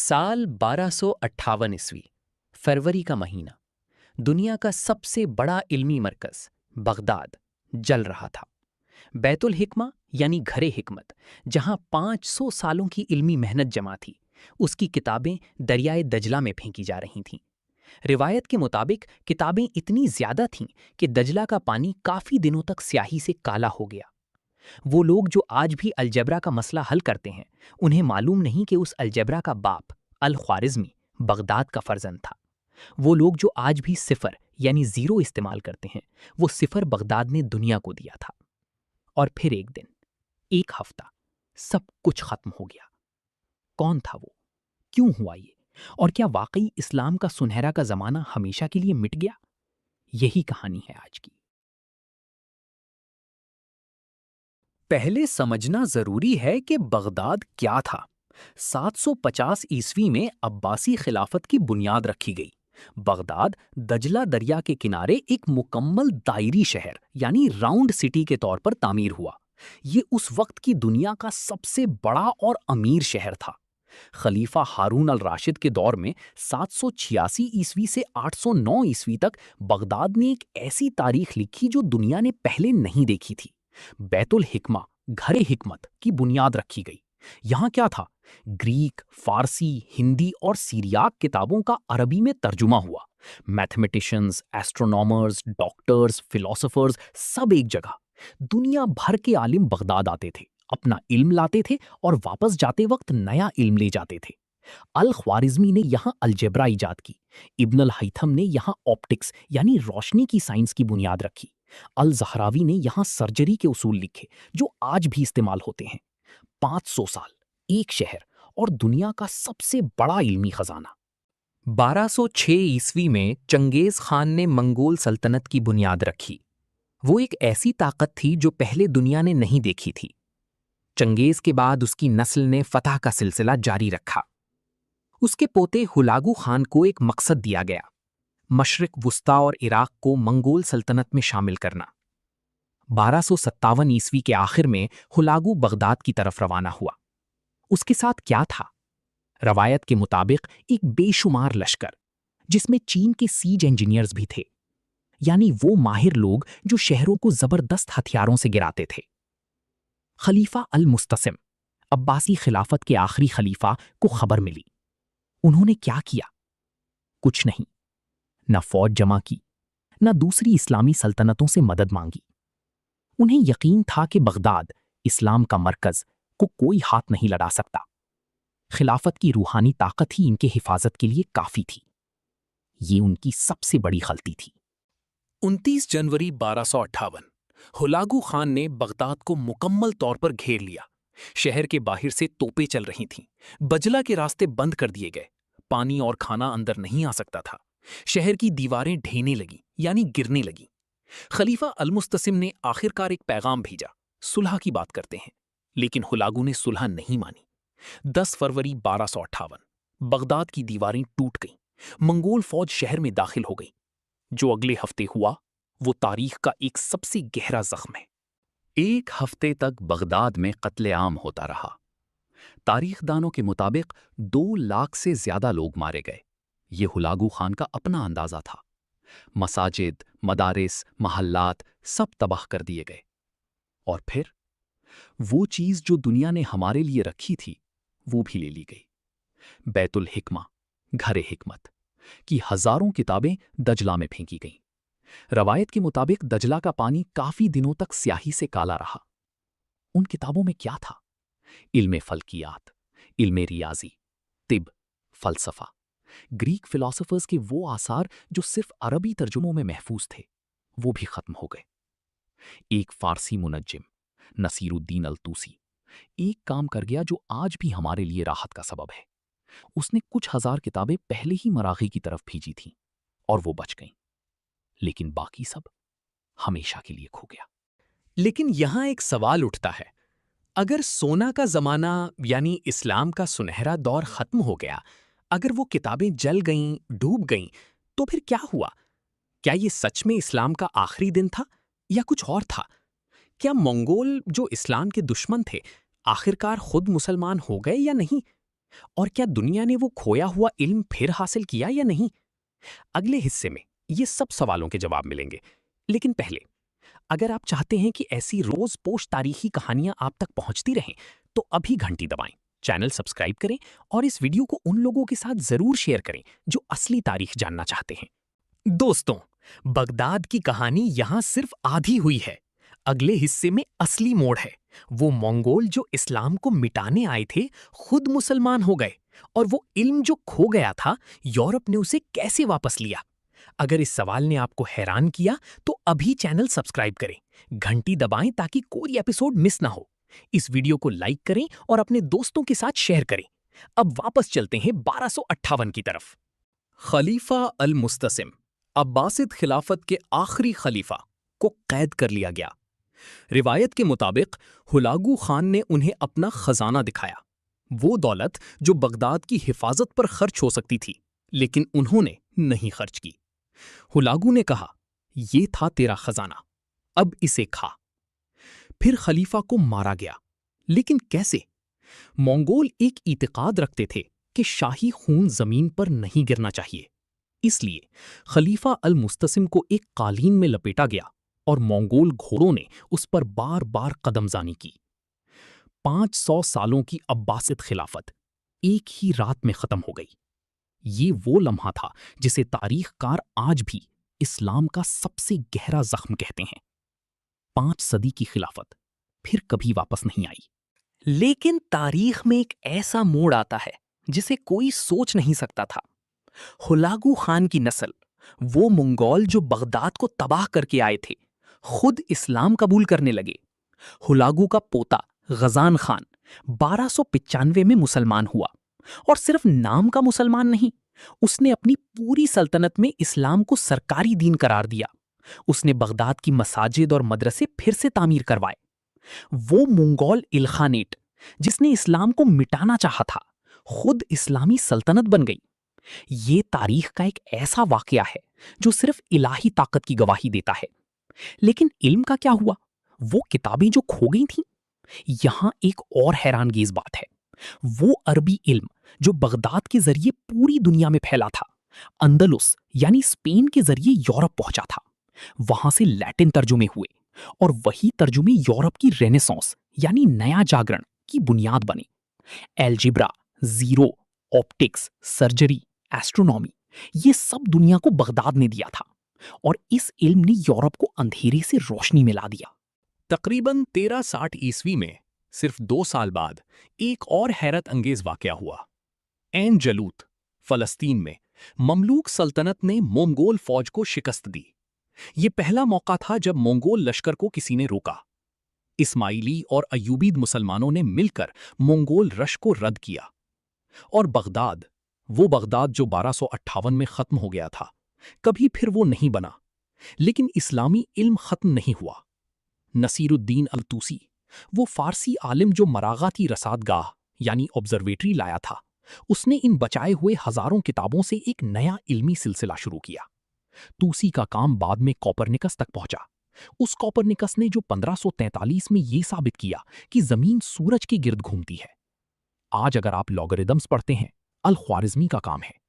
साल 1258 फरवरी का महीना। दुनिया का सबसे बड़ा इल्मी मरकज बगदाद जल रहा था। बैतुल हिकमा यानी घरे हिकमत, जहां 500 सालों की इल्मी मेहनत जमा थी, उसकी किताबें दरियाए दजला में फेंकी जा रही थीं। रिवायत के मुताबिक किताबें इतनी ज्यादा थीं कि दजला का पानी काफी दिनों तक स्याही से काला हो गया। वो लोग जो आज भी अलजबरा का मसला हल करते हैं, उन्हें मालूम नहीं कि उस अलजबरा का बाप अल ख्वारिज़मी बगदाद का फर्जंद था। वो लोग जो आज भी सिफर यानी जीरो इस्तेमाल करते हैं, वो सिफर बगदाद ने दुनिया को दिया था। और फिर एक दिन, एक हफ्ता, सब कुछ खत्म हो गया। कौन था वो? क्यों हुआ ये? और क्या वाकई इस्लाम का सुनहरा का जमाना हमेशा के लिए मिट गया? यही कहानी है आज की। पहले समझना जरूरी है कि बगदाद क्या था। 750 ईस्वी में अब्बासी खिलाफत की बुनियाद रखी गई। बगदाद दजला दरिया के किनारे एक मुकम्मल दायरी शहर यानी राउंड सिटी के तौर पर तामीर हुआ। ये उस वक्त की दुनिया का सबसे बड़ा और अमीर शहर था। खलीफा हारून अल राशिद के दौर में 786 ईस्वी से 809 ईस्वी तक बगदाद ने एक ऐसी तारीख लिखी जो दुनिया ने पहले नहीं देखी थी। बैतुल हिकमा घरे हिकमत की बुनियाद रखी गई। यहाँ क्या था? ग्रीक, फारसी, हिंदी और सीरियाक किताबों का अरबी में तर्जुमा हुआ। मैथमेटिशियंस, एस्ट्रोनॉमर्स, डॉक्टर्स, फिलोसोफर्स सब एक जगह। दुनिया भर के आलिम बगदाद आते थे, अपना इल्म लाते थे और वापस जाते वक्त नया इल्म ले जाते थे। अल ख्वारिज़मी ने यहाँ अलजेब्रा इजाद की। इब्न अल हैथम ने यहाँ ऑप्टिक्स यानी रोशनी की साइंस की बुनियाद रखी। अल ज़हरावी ने यहाँ सर्जरी के उसूल लिखे जो आज भी इस्तेमाल होते हैं। 500 साल, एक शहर और दुनिया का सबसे बड़ा इल्मी खजाना। 1206 ईस्वी में चंगेज खान ने मंगोल सल्तनत की बुनियाद रखी। वो एक ऐसी ताकत थी जो पहले दुनिया ने नहीं देखी थी। चंगेज के बाद उसकी नस्ल ने फतह का सिलसिला जारी रखा। उसके पोते हुलागू खान को एक मकसद दिया गया, मशरिक वुस्ता और इराक को मंगोल सल्तनत में शामिल करना। 1257 ईस्वी के आखिर में हुलागू बगदाद की तरफ रवाना हुआ। उसके साथ क्या था? रवायत के मुताबिक एक बेशुमार लश्कर, जिसमें चीन के सीज इंजीनियर्स भी थे, यानी वो माहिर लोग जो शहरों को जबरदस्त हथियारों से गिराते थे। खलीफा अल मुस्तसिम, अब्बासी खिलाफत के आखिरी खलीफा, को खबर मिली। उन्होंने क्या किया? कुछ नहीं। न फौज जमा की, न दूसरी इस्लामी सल्तनतों से मदद मांगी। उन्हें यकीन था कि बगदाद, इस्लाम का मरकज, को कोई हाथ नहीं लड़ा सकता। खिलाफत की रूहानी ताकत ही इनके हिफाजत के लिए काफी थी। ये उनकी सबसे बड़ी गलती थी। 29 जनवरी 1258 हुलागू खान ने बगदाद को मुकम्मल तौर पर घेर लिया। शहर के बाहर से तोपें चल रही थीं। बजला के रास्ते बंद कर दिए गए। पानी और खाना अंदर नहीं आ सकता था। शहर की दीवारें ढहने लगीं, यानी गिरने लगीं। खलीफा अल मुस्तसिम ने आखिरकार एक पैगाम भेजा, सुलह की बात करते हैं। लेकिन हुलागू ने सुलह नहीं मानी। 10 फरवरी 1258 बगदाद की दीवारें टूट गईं। मंगोल फौज शहर में दाखिल हो गई। जो अगले हफ्ते हुआ, वो तारीख का एक सबसे गहरा जख्म है। एक हफ्ते तक बगदाद में कत्लेआम होता रहा। तारीखदानों के मुताबिक 2 लाख से ज्यादा लोग मारे गए। ये हुलागू खान का अपना अंदाजा था। मसाजिद, मदारिस, महल्लात सब तबाह कर दिए गए। और फिर वो चीज जो दुनिया ने हमारे लिए रखी थी, वो भी ले ली गई। बैतुल हिकमा, घरे हिकमत की हजारों किताबें दजला में फेंकी गईं। रवायत के मुताबिक दजला का पानी काफी दिनों तक स्याही से काला रहा। उन किताबों में क्या था? इल्मे फल्कियात, इल्मे रियाजी, तिब, फलसफा, ग्रीक फिलोसोफर्स के वो आसार जो सिर्फ अरबी तर्जुमों में महफूज थे, वो भी खत्म हो गए। एक फारसी मुनज्जिम, नसीरुद्दीन अल तूसी, एक काम कर गया जो आज भी हमारे लिए राहत का सबब है। उसने कुछ हजार किताबें पहले ही मराठी की तरफ भेजी थीं और वो बच गईं। लेकिन बाकी सब हमेशा के लिए खो गया। लेकिन यहां एक सवाल उठता है, अगर सोना का जमाना यानी इस्लाम का सुनहरा दौर खत्म हो गया, अगर वो किताबें जल गईं, डूब गईं, तो फिर क्या हुआ? क्या ये सच में इस्लाम का आखिरी दिन था या कुछ और था? क्या मंगोल जो इस्लाम के दुश्मन थे, आखिरकार खुद मुसलमान हो गए या नहीं? اور کیا دنیا نے وہ کھویا ہوا علم پھر حاصل کیا یا نہیں؟ اگلے حصے میں یہ سب سوالوں کے جواب ملیں گے، لیکن پہلے اگر آپ چاہتے ہیں کہ ایسی روز پوش تاریخی کہانیاں آپ تک پہنچتی رہیں تو ابھی گھنٹی دبائیں، چینل سبسکرائب کریں اور اس ویڈیو کو ان لوگوں کے ساتھ ضرور شیئر کریں جو اصلی تاریخ جاننا چاہتے ہیں۔ دوستوں، بغداد کی کہانی یہاں صرف آدھی ہوئی ہے۔ اگلے حصے میں اصلی موڑ ہے۔ وہ منگول جو اسلام کو مٹانے آئے تھے خود مسلمان ہو گئے، اور وہ علم جو کھو گیا تھا یورپ نے اسے کیسے واپس لیا۔ اگر اس سوال نے آپ کو حیران کیا تو ابھی چینل سبسکرائب کریں، گھنٹی دبائیں تاکہ کوئی ایپیسوڈ مس نہ ہو۔ اس ویڈیو کو لائک کریں اور اپنے دوستوں کے ساتھ شیئر کریں۔ اب واپس چلتے ہیں 1258 کی طرف۔ خلیفہ المستسم، عباسد خلافت کے آخری خلیفہ، کو قید کر لیا گیا۔ روایت کے مطابق ہلاگو خان نے انہیں اپنا خزانہ دکھایا، وہ دولت جو بغداد کی حفاظت پر خرچ ہو سکتی تھی، لیکن انہوں نے نہیں خرچ کی۔ ہلاگو نے کہا، یہ تھا تیرا خزانہ، اب اسے کھا۔ پھر خلیفہ کو مارا گیا، لیکن کیسے؟ منگول ایک اعتقاد رکھتے تھے کہ شاہی خون زمین پر نہیں گرنا چاہیے، اس لیے خلیفہ المستسم کو ایک قالین میں لپیٹا گیا اور منگول گھوڑوں نے اس پر بار بار قدم زنی کی۔ 500 سالوں کی عباسد خلافت ایک ہی رات میں ختم ہو گئی۔ یہ وہ لمحہ تھا جسے تاریخ کار آج بھی اسلام کا سب سے گہرا زخم کہتے ہیں۔ 5 صدی کی خلافت پھر کبھی واپس نہیں آئی۔ لیکن تاریخ میں ایک ایسا موڑ آتا ہے جسے کوئی سوچ نہیں سکتا تھا۔ ہلاگو خان کی نسل، وہ منگول جو بغداد کو تباہ کر کے آئے تھے، خود اسلام قبول کرنے لگے۔ ہلاگو کا پوتا غزان خان 1295 میں مسلمان ہوا، اور صرف نام کا مسلمان نہیں، اس نے اپنی پوری سلطنت میں اسلام کو سرکاری دین قرار دیا۔ اس نے بغداد کی مساجد اور مدرسے پھر سے تعمیر کروائے۔ وہ منگول الخانیٹ جس نے اسلام کو مٹانا چاہا تھا، خود اسلامی سلطنت بن گئی۔ یہ تاریخ کا ایک ایسا واقعہ ہے جو صرف الہی طاقت کی گواہی دیتا ہے۔ لیکن علم کا کیا ہوا؟ وہ کتابیں جو کھو گئی تھیں؟ یہاں ایک اور حیران گیز بات ہے۔ وہ عربی علم جو بغداد کے ذریعے پوری دنیا میں پھیلا تھا، اندلس یعنی اسپین کے ذریعے یورپ پہنچا تھا۔ وہاں سے لیٹن ترجمے ہوئے، اور وہی ترجمے یورپ کی رینیسانس یعنی نیا جاگرن کی بنیاد بنے۔ Algebra, zero, optics, surgery, astronomy, یہ سب دنیا کو بغداد نے دیا تھا، اور اس علم نے یورپ کو اندھیرے سے روشنی میں لا دیا۔ تقریباً 1360 عیسوی میں، صرف 2 سال بعد، ایک اور حیرت انگیز واقعہ ہوا۔ عین جالوت، فلسطین میں مملوک سلطنت نے منگول فوج کو شکست دی۔ یہ پہلا موقع تھا جب منگول لشکر کو کسی نے روکا۔ اسماعیلی اور ایوبید مسلمانوں نے مل کر منگول رش کو رد کیا، اور بغداد، وہ بغداد جو 1258 میں ختم ہو گیا تھا، کبھی پھر وہ نہیں بنا۔ لیکن اسلامی علم ختم نہیں ہوا۔ نصیر الدین الطوسی، وہ فارسی عالم جو مراغاتی رصاد گاہ یعنی آبزرویٹری لایا تھا، اس نے ان بچائے ہوئے ہزاروں کتابوں سے ایک نیا علمی سلسلہ شروع کیا۔ توسی کا کام بعد میں کوپرنیکس تک پہنچا۔ اس کوپرنیکس نے جو 1543 میں یہ ثابت کیا کہ زمین سورج کے گرد گھومتی ہے۔ آج اگر آپ لاگرھدمز پڑھتے ہیں، الخوارزمی کا کام ہے۔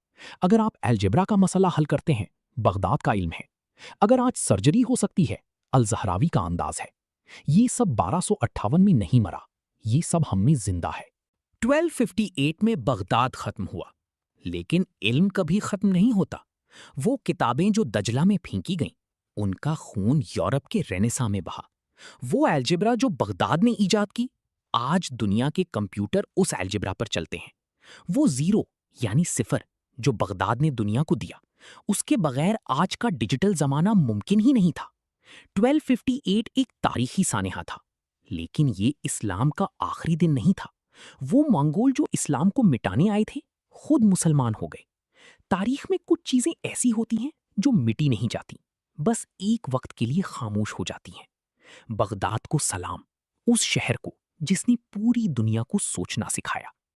اگر آپ الجبرا کا مسئلہ حل کرتے ہیں، بغداد کا علم ہے۔ اگر آج سرجری ہو سکتی ہے، الزہراوی کا انداز ہے۔ یہ سب 1258 میں نہیں مرا، یہ سب ہم میں زندہ ہے۔ 1258 میں بغداد ختم ہوا، لیکن علم کبھی ختم نہیں ہوتا۔ وہ کتابیں جو دجلہ میں پھینکی گئیں، ان کا خون یورپ کے رینیساں میں بہا۔ وہ الجبرا جو بغداد نے ایجاد کی، آج دنیا کے کمپیوٹر اس الجبرا پر چلتے ہیں۔ وہ زیرو یعنی صفر جو بغداد نے دنیا کو دیا، اس کے بغیر آج کا ڈیجیٹل زمانہ ممکن ہی نہیں تھا۔ 1258 ایک تاریخی سانحہ تھا، لیکن یہ اسلام کا آخری دن نہیں تھا۔ وہ منگول جو اسلام کو مٹانے آئے تھے، خود مسلمان ہو گئے۔ تاریخ میں کچھ چیزیں ایسی ہوتی ہیں جو مٹی نہیں جاتی، بس ایک وقت کے لیے خاموش ہو جاتی ہیں۔ بغداد کو سلام، اس شہر کو جس نے پوری دنیا کو سوچنا سکھایا۔